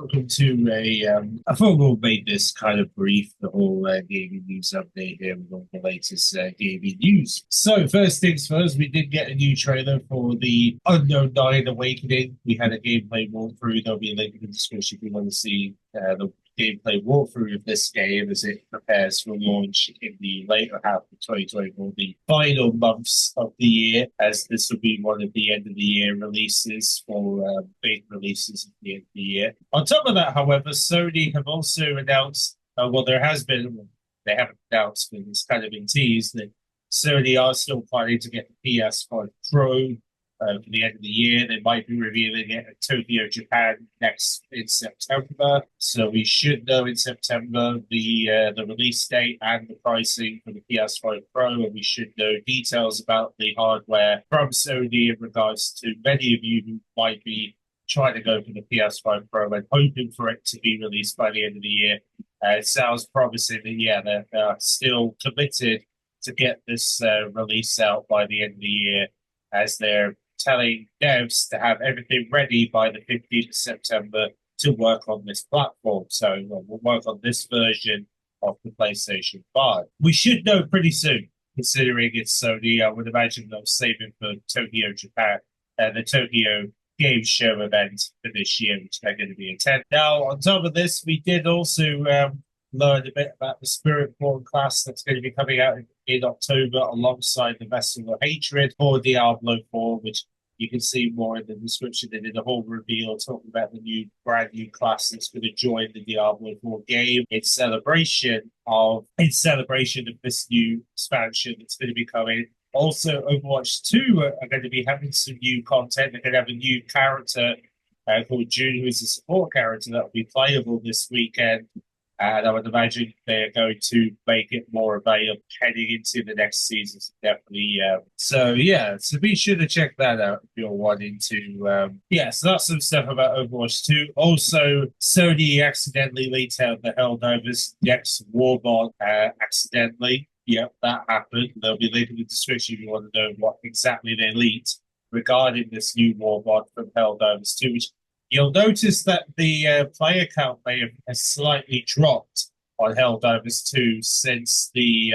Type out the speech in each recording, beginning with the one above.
welcome to I thought we'll make this kind of brief, the whole gaming news update here with all the latest gaming news. So, first things first, we did get a new trailer for the Unknown Nine Awakening. We had a gameplay walkthrough. There'll be a link in the description if you want to see the gameplay walkthrough of this game as it prepares for launch in the later half of 2024, the final months of the year, as this will be one of the end of the year releases for big releases at the end of the year. On top of that, however, Sony have also announced, they haven't announced, but it's kind of been teased that Sony are still planning to get the PS5 Pro for the end of the year. They might be revealing it at Tokyo, Japan next in September. So we should know in September the release date and the pricing for the PS5 Pro, and we should know details about the hardware from Sony in regards to many of you who might be trying to go for the PS5 Pro and hoping for it to be released by the end of the year. It sounds promising that, they're still committed to get this release out by the end of the year, as they're telling devs to have everything ready by the 15th of September to work on this platform. So we'll work on this version of the PlayStation 5. We should know pretty soon, considering it's Sony. I would imagine they'll save it for Tokyo, Japan, the Tokyo Game Show event for this year, which they're going to be attending. Now, on top of this, we did also learn a bit about the Spirit-born class that's going to be coming out in October alongside the Vessel of Hatred for Diablo 4, which you can see more in the description. They did a whole reveal talking about the brand new class that's going to join the Diablo 4 game in celebration of this new expansion that's going to be coming. Also, Overwatch 2 are going to be having some new content. They're going to have a new character called June, who is a support character that will be playable this weekend. And I would imagine they're going to make it more available heading into the next season. So definitely. So be sure to check that out if you're wanting to. So that's some stuff about Overwatch 2. Also, Sony accidentally leaked out the Helldivers Next Warbot accidentally. Yep, that happened. There'll be a link in the description if you want to know what exactly they leaked regarding this new Warbot from Helldivers 2, which you'll notice that the player count may have slightly dropped on Helldivers 2 since the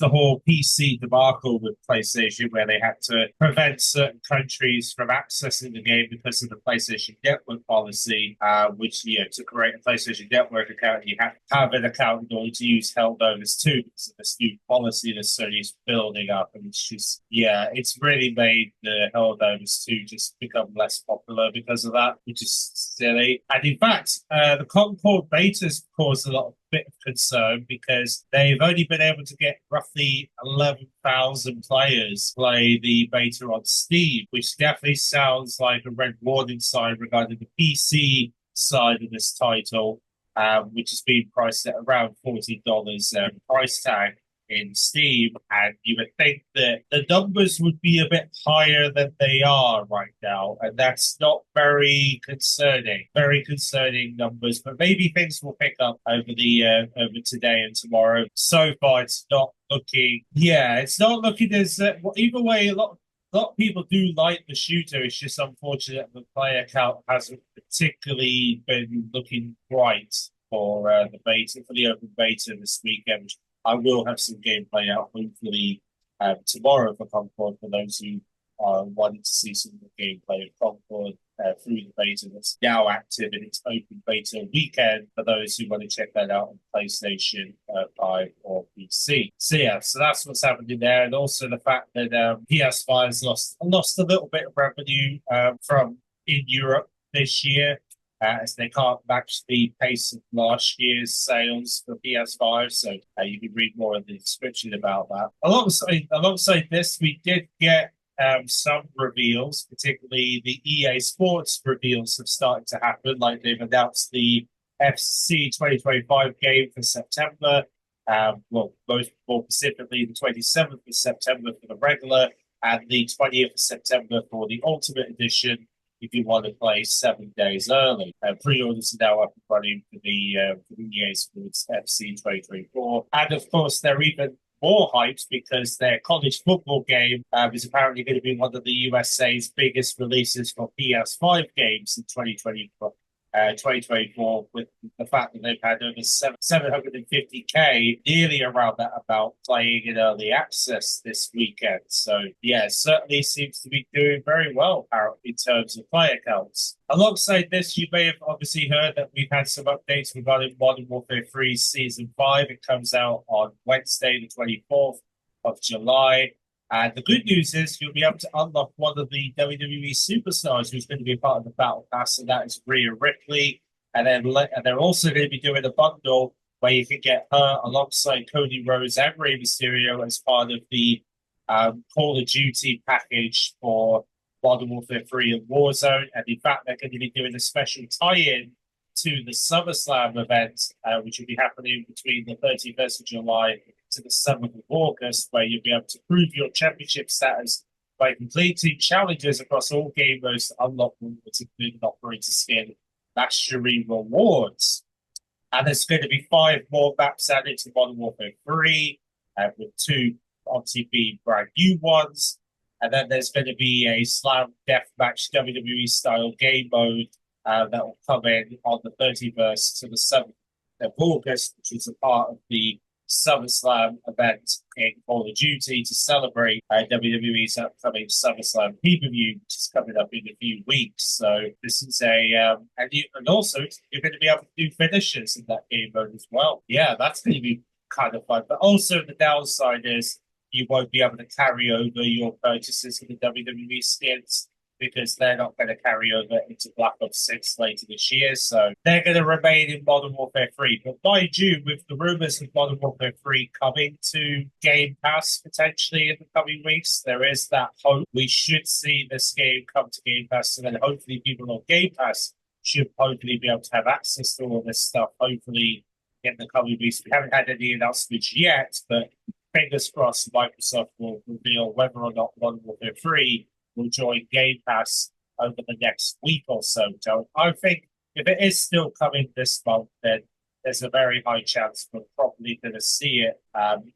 whole PC debacle with PlayStation, where they had to prevent certain countries from accessing the game because of the PlayStation Network policy, which, to create a PlayStation Network account, you have to have an account in order to use Helldivers 2 because of this new policy that Sony's building up. And it's really made the Helldivers 2 just become less popular because of that, which is silly. And in fact, the Concord betas caused a lot of bit of concern because they've only been able to get roughly 11,000 players play the beta on Steam, which definitely sounds like a red warning sign regarding the PC side of this title, which is being priced at around $40 price tag in Steam, and you would think that the numbers would be a bit higher than they are right now, and that's not very concerning. Very concerning numbers, but maybe things will pick up over today and tomorrow. So far, it's not looking. Yeah, it's not looking as either way. A lot of people do like the shooter. It's just unfortunate the player count hasn't particularly been looking bright for the open beta this weekend. I will have some gameplay out hopefully tomorrow for Concord for those who are wanting to see some of the gameplay of Concord through the beta that's now active in its open beta weekend for those who want to check that out on PlayStation 5 or PC. So that's what's happening there, and also the fact that PS5 has lost a little bit of revenue from in Europe this year, as they can't match the pace of last year's sales for PS5. So you can read more in the description about that. Alongside this, we did get some reveals, particularly the EA Sports reveals have started to happen. Like they've announced the FC 2025 game for September. More specifically, the 27th of September for the regular and the 20th of September for the Ultimate Edition, if you want to play 7 days early. Pre-orders are now up and running for the EA Sports FC 2024. And of course, they're even more hyped because their college football game is apparently going to be one of the USA's biggest releases for PS5 games in 2024. 2024, with the fact that they've had over 750K, nearly around that amount, playing in early access this weekend. So, yeah, certainly seems to be doing very well in terms of player counts. Alongside this, you may have obviously heard that we've had some updates regarding Modern Warfare 3 Season 5. It comes out on Wednesday, the 24th of July. And the good news is you'll be able to unlock one of the WWE superstars who's going to be a part of the Battle Pass, and that is Rhea Ripley. And they're also going to be doing a bundle where you can get her alongside Cody Rhodes and Rey Mysterio as part of the Call of Duty package for Modern Warfare 3 and Warzone. And in fact, they're going to be doing a special tie-in to the SummerSlam event, which will be happening between the 31st of July to the 7th of August, where you'll be able to prove your championship status by completing challenges across all game modes to unlock rewards, including operator skin mastery rewards. And there's going to be 5 more maps added to Modern Warfare 3, with 2 obviously being brand new ones. And then there's going to be a Slam Deathmatch WWE style game mode that will come in on the 31st to the 7th of August, which is a part of the SummerSlam event in Call of Duty to celebrate WWE's upcoming SummerSlam pay-per-view, which is coming up in a few weeks. So this is and also you're going to be able to do finishes in that game mode as well. Yeah, that's going to be kind of fun. But also the downside is you won't be able to carry over your purchases of the WWE skins, because they're not going to carry over into Black Ops 6 later this year. So they're going to remain in Modern Warfare 3. But mind you, with the rumors of Modern Warfare 3 coming to Game Pass potentially in the coming weeks, there is that hope. We should see this game come to Game Pass, and then hopefully people on Game Pass should hopefully be able to have access to all this stuff, hopefully in the coming weeks. We haven't had any announcements yet, but fingers crossed Microsoft will reveal whether or not Modern Warfare 3 will join Game Pass over the next week or so. So I think if it is still coming this month, then there's a very high chance we're probably going to see it.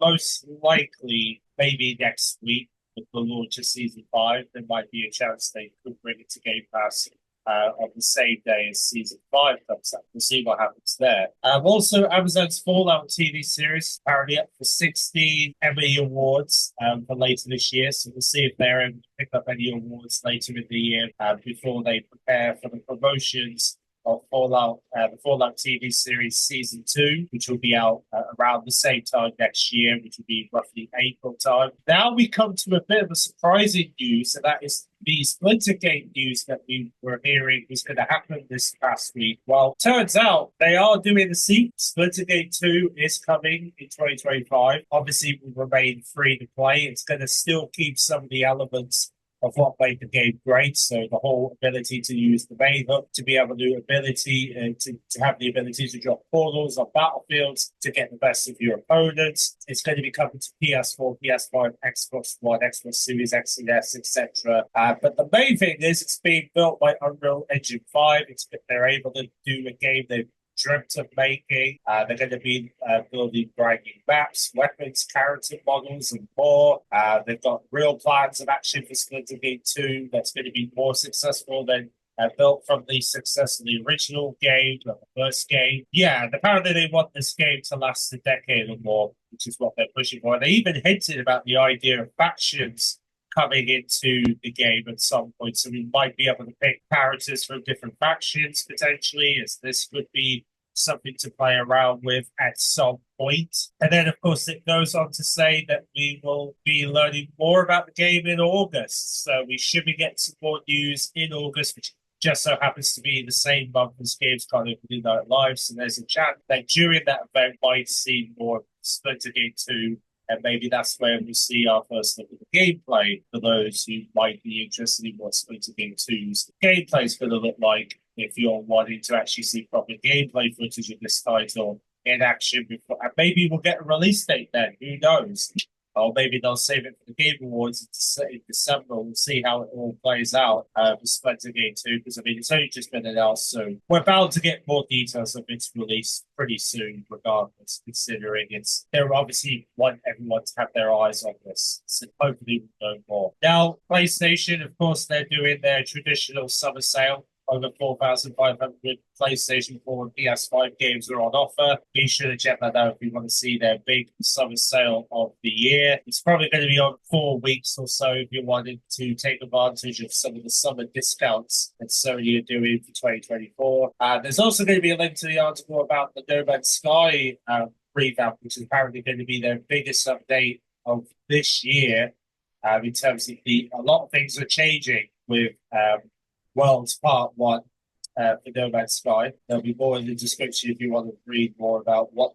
Most likely, maybe next week with the launch of Season 5, there might be a chance they could bring it to Game Pass on the same day as Season 5 comes up. We'll see what happens there. Also, Amazon's Fallout TV series apparently up for 16 Emmy Awards for later this year. So we'll see if they're able to pick up any awards later in the year before they prepare for the promotions of the Fallout TV series Season 2, which will be out around the same time next year, which will be roughly April time. Now we come to a bit of a surprising news, and that is the Splitgate news that we were hearing was going to happen this past week. Well, turns out they are doing the sequel. Splitgate 2 is coming in 2025. Obviously, will remain free to play. It's going to still keep some of the elements of what made the game great. So the whole ability to use the main hook, to be able to have the ability to drop portals on battlefields, to get the best of your opponents. It's going to be coming to PS4, PS5, Xbox One, Xbox Series X and S, etc. But the main thing is it's being built by Unreal Engine 5. They're able to do a game they've dreamt of making. They're going to be building brand new maps, weapons, character models, and more. They've got real plans of action for Splitgate 2 that's going to be more successful than built from the success of the original game, the first game. Yeah, and apparently they want this game to last a decade or more, which is what they're pushing for. And they even hinted about the idea of factions coming into the game at some point. So we might be able to pick characters from different factions potentially, as this could be something to play around with at some point. And then, of course, it goes on to say that we will be learning more about the game in August. So we should be getting some more news in August, which just so happens to be the same month as Gamescom and Midnight Live. So there's a chance that during that event might see more Splitgate 2. And maybe that's where we see our first look at the gameplay for those who might be interested in what Splitgate 2's gameplay is going to look like if you're wanting to actually see proper gameplay footage of this title in action before. And maybe we'll get a release date then, who knows? Or maybe they'll save it for the Game Awards in December. We'll see how it all plays out for Splitgate 2, because I mean, it's only just been announced, so we're bound to get more details of its release pretty soon, regardless, considering they obviously want everyone to have their eyes on this. So hopefully we'll know more. Now, PlayStation, of course, they're doing their traditional summer sale over 4,500 PlayStation 4 and PS5 games are on offer. Be sure to check that out if you want to see their big summer sale of the year. It's probably going to be on 4 weeks or so if you wanted to take advantage of some of the summer discounts that Sony are doing for 2024. There's also going to be a link to the article about the No Man's Sky revamp, which is apparently going to be their biggest update of this year. In terms of a lot of things are changing with Worlds Part 1 for No Man's Sky. There'll be more in the description if you want to read more about what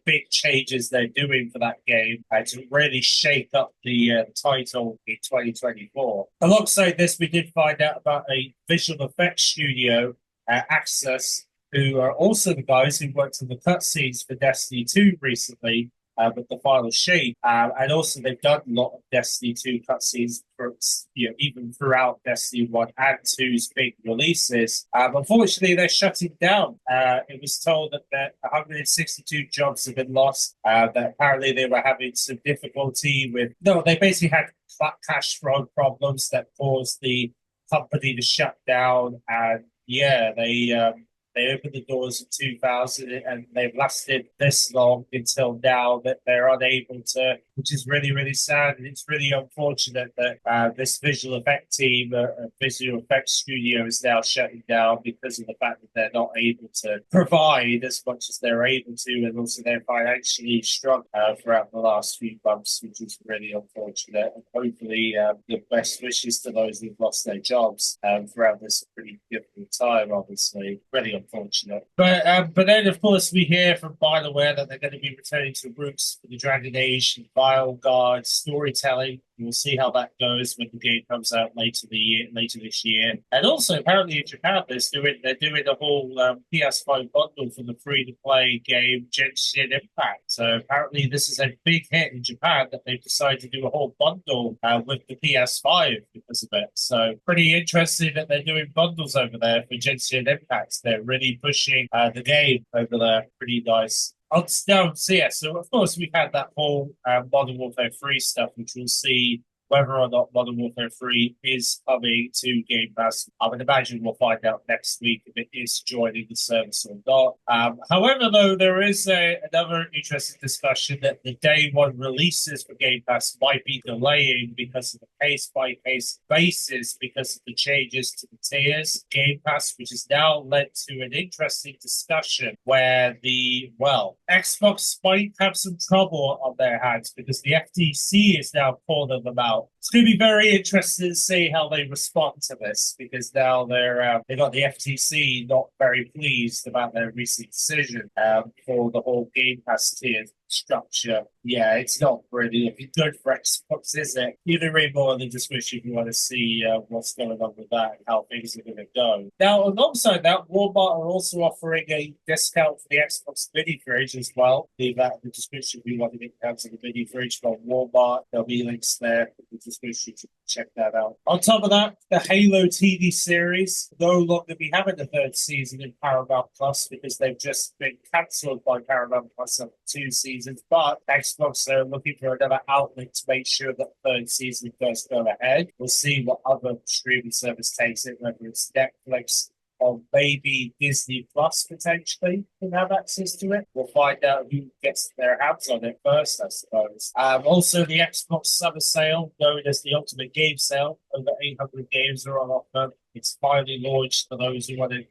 big changes they're doing for that game to really shake up the title in 2024. Alongside this, we did find out about a visual effects studio, Access, who are also the guys who worked on the cutscenes for Destiny 2 recently, with the final shape. And also they've done a lot of Destiny 2 cutscenes for, even throughout Destiny 1 and 2's big releases. Unfortunately, they're shutting down. It was told that 162 jobs have been lost, that apparently they were having some difficulty with... No, they basically had cash flow problems that caused the company to shut down. And yeah, they opened the doors in 2000 and they've lasted this long until now that they're unable to, which is really, really sad. And it's really unfortunate that this visual effect team, visual effects studio is now shutting down because of the fact that they're not able to provide as much as they're able to. And also they're financially struck throughout the last few months, which is really unfortunate. And hopefully the best wishes to those who've lost their jobs throughout this pretty difficult time, obviously. Really unfortunate. But then, of course, we hear from BioWare that they're going to be returning to roots for the Dragon Age and Guard storytelling. We'll see how that goes when the game comes out later this year. And also, apparently in Japan, they're doing a whole PS5 bundle for the free-to-play game Genshin Impact. So apparently this is a big hit in Japan that they've decided to do a whole bundle with the PS5 because of it. So pretty interesting that they're doing bundles over there for Genshin Impact. They're really pushing the game over there. Pretty nice. So of course we've had that whole Modern Warfare 3 stuff, which we'll see whether or not Modern Warfare 3 is coming to Game Pass. I would imagine we'll find out next week if it is joining the service or not. However, though, there is another interesting discussion that the day one releases for Game Pass might be delaying because of the case-by-case basis, because of the changes to the tiers. Game Pass, which has now led to an interesting discussion where Xbox might have some trouble on their hands because the FTC is now calling them out. It's going to be very interesting to see how they respond to this because now they got the FTC not very pleased about their recent decision for the whole Game Pass tier structure. Yeah, it's not really good for Xbox, is it? You can read more in the description if you want to see what's going on with that and how things are going to go. Now, alongside that, Walmart are also offering a discount for the Xbox mini fridge as well. Leave that in the description if you want to get down to the mini fridge from Walmart. There'll be links there in the description to check that out. On top of that, the Halo TV series no longer be having the third season in Paramount Plus because they've just been cancelled by Paramount Plus after 2 seasons. But Xbox are looking for another outlet to make sure that the third season does go ahead. We'll see what other streaming service takes it, whether it's Netflix or maybe Disney Plus potentially can have access to it. We'll find out who gets their hands on it first, I suppose. Also, the Xbox Summer Sale, known as the Ultimate Game Sale, over 800 games are on offer. It's finally launched for those who want to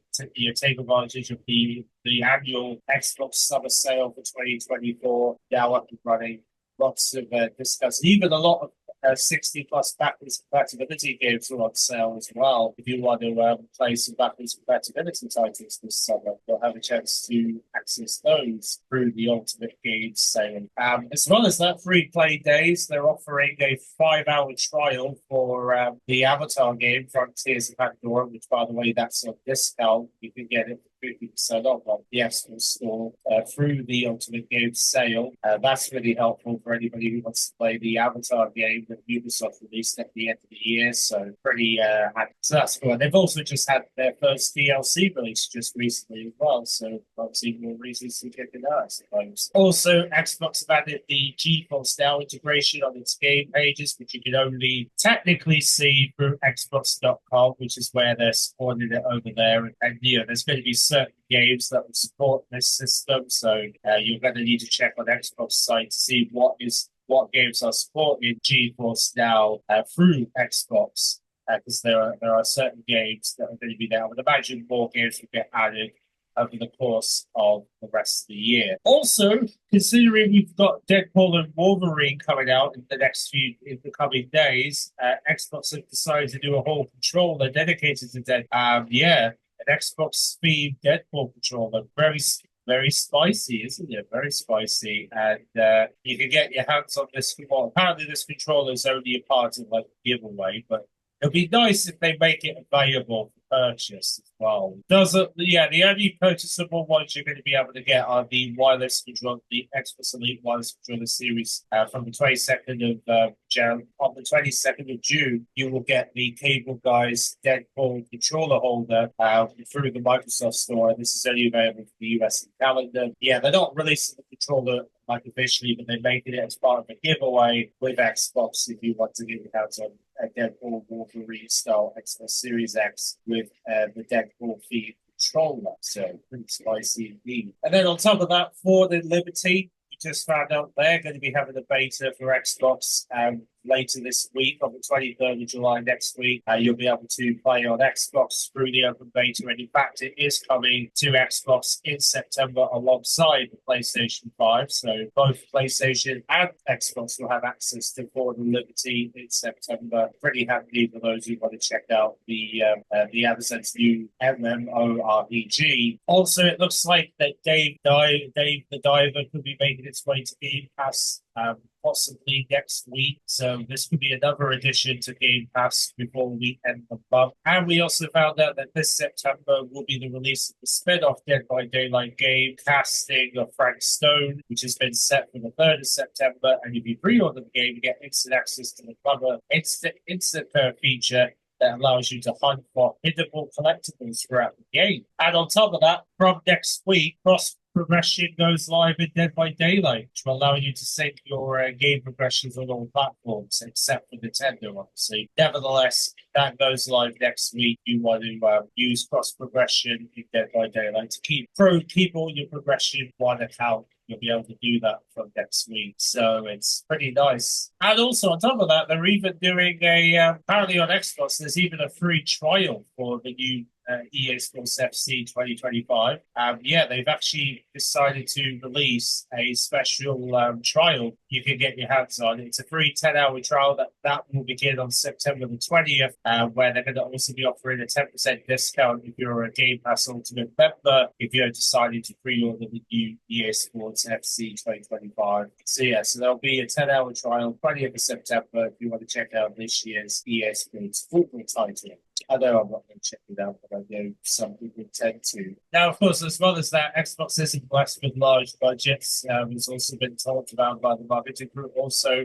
take advantage of the annual Xbox Summer Sale for 2024. Now up and running. Lots of discussing, even a lot of 60 plus backwards compatibility games are on sale as well. If you want to play some backwards compatibility titles this summer, you'll have a chance to access those through the Ultimate Games sale. As well as that, free play days, they're offering a 5-hour trial for the Avatar game, Frontiers of Pandora, which, by the way, that's on discount. You can get it for 50% off on the Xbox store through the Ultimate Games sale. That's really helpful for anybody who wants to play the Avatar game that Ubisoft released at the end of the year. So pretty happy. So that's cool. And they've also just had their first DLC release just recently as well. So obviously more reasons to get it out, I suppose. Also, Xbox have added the GeForce Now integration on its game pages, which you can only technically see through Xbox.com, which is where they're supporting it over there. And there's going to be certain games that will support this system. So you're going to need to check on Xbox site to see what games are supported GeForce Now through Xbox, because there are certain games that are going to be there. I would imagine more games will get added over the course of the rest of the year. Also, considering we've got Deadpool and Wolverine coming out in the coming days, Xbox have decided to do a whole controller dedicated to Deadpool. An Xbox themed Deadpool controller, very spicy, isn't it? Very spicy. And you can get your hands on this. Well, apparently this controller is only a part of like a giveaway, but it'll be nice if they make it available for purchase as well. The only purchasable ones you're going to be able to get are the wireless controller, the Xbox Elite wireless controller series from the 22nd of Jan. On the 22nd of June, you will get the Cable Guys Deadpool controller holder through the Microsoft Store. This is only available for the US and Canada. Yeah, they're not releasing the controller like officially, but they're making it as part of a giveaway with Xbox if you want to get your hands on a Deadpool Wolverine style Xbox Series X with the Deadpool feed controller. So pretty spicy indeed. And then on top of that, Ford and Liberty, we just found out they're going to be having a beta for Xbox later this week, on the 23rd of July next week. You'll be able to play on Xbox through the open beta, and in fact, it is coming to Xbox in September alongside the PlayStation 5. So both PlayStation and Xbox will have access to Ford and Liberty in September. Pretty happy for those who want to check out the Amazon's new MMORPG. Also, it looks like that Dave the Diver could be making its way to Game Pass possibly next week. So this could be another addition to Game Pass before we end the month. And we also found out that this September will be the release of the spin-off Dead by Daylight game, casting of Frank Stone, which has been set for the 3rd of September. And if you pre-order the game, you get instant access to the Clubber instant feature that allows you to hunt for hittable collectibles throughout the game. And on top of that, from next week, progression goes live in Dead by Daylight, which will allow you to sync your game progressions on all platforms, except for Nintendo, obviously. Nevertheless, that goes live next week. You want to use cross progression in Dead by Daylight to keep all your progression in one account. You'll be able to do that from next week. So it's pretty nice. And also on top of that, they're even doing apparently on Xbox, there's even a free trial for the new EA Sports FC 2025. They've actually decided to release a special trial you can get your hands on. It's a free 10-hour trial that will begin on September the 20th, where they're going to also be offering a 10% discount if you're a Game Pass Ultimate member, if you're deciding to pre-order the new EA Sports FC 2025. So there'll be a 10-hour trial, 20th of September, if you want to check out this year's EA Sports football title. I know I'm not going to check it out, but I know some people tend to. Now, of course, as well as that, Xbox isn't blessed with large budgets. It's also been talked about by the marketing group. Also,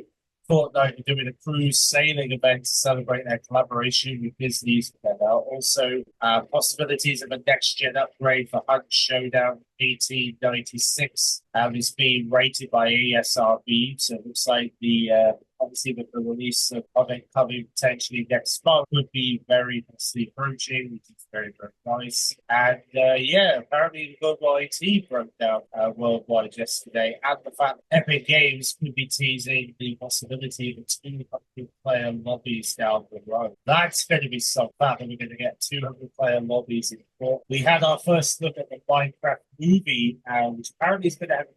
Fortnite are doing a cruise sailing event to celebrate their collaboration with Disney's out. Also, possibilities of a next-gen upgrade for Hunt Showdown 1896 is being rated by ASRB. So it looks like obviously with the release of it coming potentially next month would be very nicely approaching, which is very, very nice. And apparently the global IT broke down worldwide yesterday, and the fact that Epic Games could be teasing the possibility of 200-player lobbies down the road. That's going to be so bad that we're going to get 200-player lobbies in court. We had our first look at the Minecraft movie, which apparently is going to have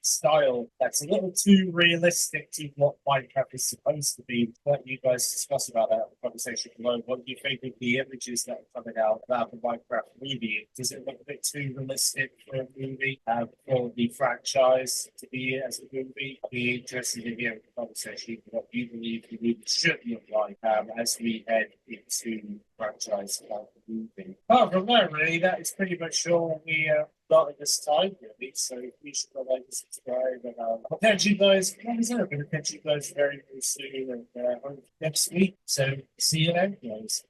style that's a little too realistic to what Minecraft is supposed to be. What you guys discuss about that in the conversation below. What do you think of the images that are coming out about the Minecraft movie? Does it look a bit too realistic for a movie, for the franchise to be as a movie? I'd be interested in hearing the conversation what you believe the movie should look like as we head into franchise about the movie. Apart from that, really, that is pretty much all we got at this time, really. So we should go like to subscribe and I'll catch you guys. What is that? I'm going to catch you guys very, very soon and next week. So see you then, guys.